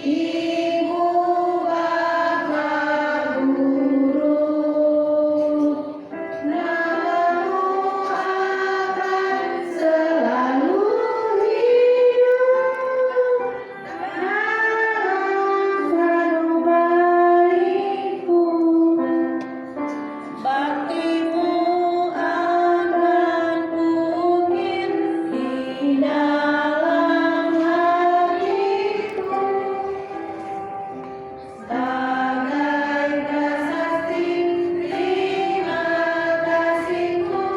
Ibu bapak guru, namamu akan selalu hidup dalam sanubariku. Baktimu akan kukir di dalam hatiku, sebagai prasasti terima kasihku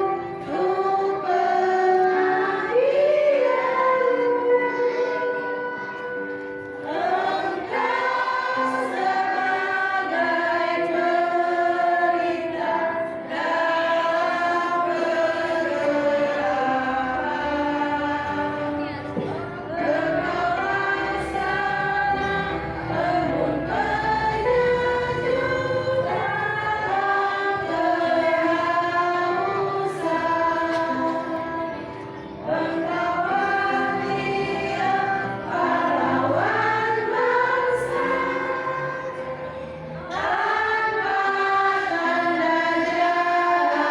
untuk pengabdianmu. Engkau sebagai pelita dalam kegelapan, engkau sana embun penyejuk dalam kehausan. Engkau Mulia pahlawan bangsa, tanpa tanda jasa.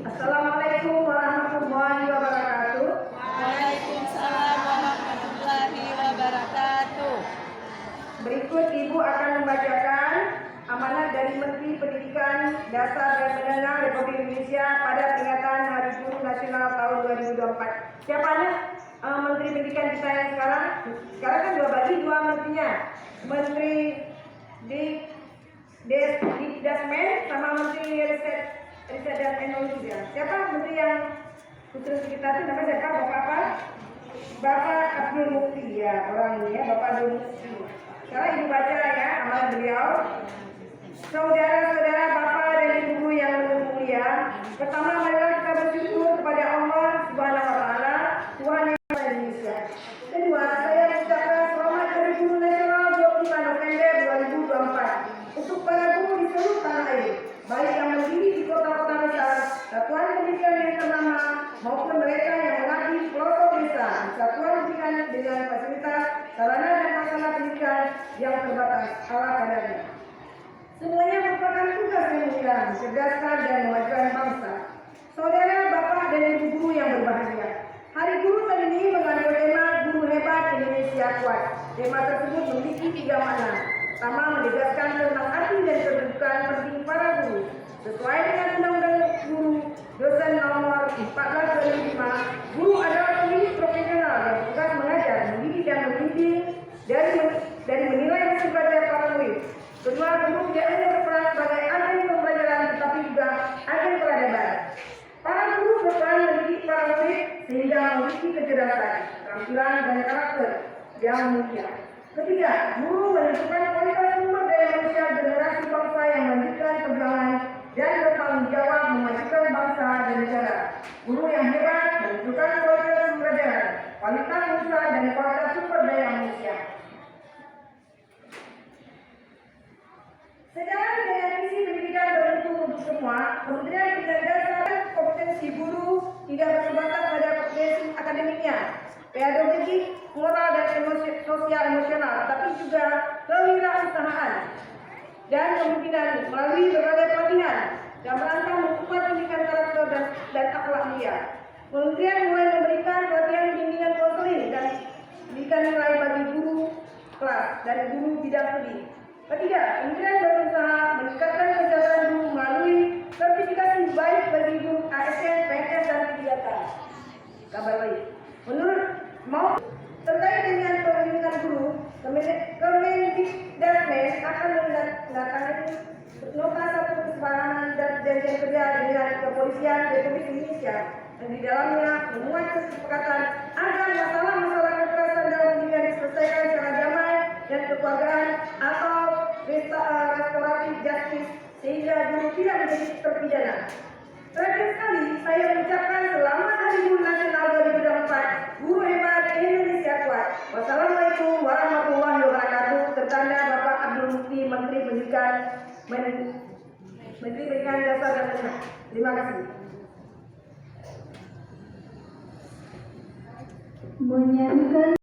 Assalamualaikum warahmatullahi wabarakatuh. Waalaikumsalam warahmatullahi wabarakatuh. Berikut Ibu akan membacakan amanat dari Menteri Pendidikan Dasar dan Menengah Republik Indonesia pada peringatan Hari Guru Nasional tahun 2024. Siapa Menteri Pendidikan kita yang sekarang? Sekarang kan dua menterinya. Menteri Dikdasmen sama Menteri Riset dan Teknologi. Siapa menteri yang khusus kita itu namanya siapa? Bapak apa? Bapak Abdul Mukti ya, orang ini ya, Bapak Abdul Mukti. Sekarang Ibu baca ya amanat beliau. Saudara-saudara, Bapak dan Ibu guru yang mulia, pertama marilah kita bersyukur kepada Allah Subhanahu wa taala, Tuhan yang Maha Indonesia. Kedua, saya mengucapkan selamat Hari Guru Nasional 25 November 2024 untuk para guru di seluruh tanah air, baik yang berdiri di kota-kota besar, satuan pendidikan yang ternama, maupun mereka yang mengabdi di pelosok desa, satuan pendidikan dengan fasilitas, sarana dan prasarana pendidikan yang terbatas ala kadarnya. Semuanya merupakan tugas yang mulia, mencerdaskan dan memajukan bangsa. Saudara, Bapak dan Ibu guru yang berbahagia, Hari Guru kali ini mengandung tema Guru Hebat Indonesia Kuat. Tema tersebut memiliki 3 makna. Pertama, menegaskan tentang arti dan kedudukan penting para guru. Sesuai dengan Undang-Undang Guru Dosen Nomor 14/2005, guru adalah pemilik profesional yang tugas mengajar, mendidik dan membimbing dari menilai hasil belajar para murid. Kedua, guru tidak hanya berperan sebagai agen pembelajaran tetapi juga agen peradaban. Para guru berperan mendidik para murid sehingga memiliki kecerdasan, keterampilan dan karakter yang mulia. Ketiga, guru menentukan kualitas sumber daya manusia generasi bangsa yang melanjutkan perjuangan dan bertanggung jawab memajukan bangsa dan negara. Guru yang hebat menentukan kualitas pembelajaran, kualitas usaha dan kualitas sumber daya manusia. Sejalan dengan visi pendidikan bermutu untuk semua, Kementerian Pendidikan Dasar kompetensi guru tidak bersebatas pada kompetensi akademiknya, pedagogik, moral dan sosial emosional, tapi juga kewirausahaan dan kemungkinan melalui berbagai pelatihan yang merancang memperkuat pendidikan karakter dan akhlak mulia. Kementerian mulai memberikan pelatihan bimbingan konseling dan pendidikan nilai bagi guru kelas dan guru bidang studi. Ketiga, Kementerian berusaha meningkatkan kesejahteraan guru melalui sertifikasi baik bagi guru ASN, PNS dan P3K. Kabar baik. Menurut terkait dengan perlindungan guru, Kemendikbudristek akan menandatangani nota satu kesepahaman dan perjanjian kerja dengan Kepolisian Republik Indonesia yang di dalamnya memuat kesepakatan agar masalah-masalah kekerasan dalam pendidikan diselesaikan secara damai dan kekeluargaan atau restoratif justice sehingga guru tidak menjadi terpidana. Terakhir sekali, saya mengucapkan selamat Hari Guru Nasional 2024, Guru Hebat Indonesia Kuat. Wassalamualaikum warahmatullahi wabarakatuh. Tertanda Bapak Abdul Mukti Menteri Pendidikan Dasar dan Menengah. Terima kasih. Menyanyikan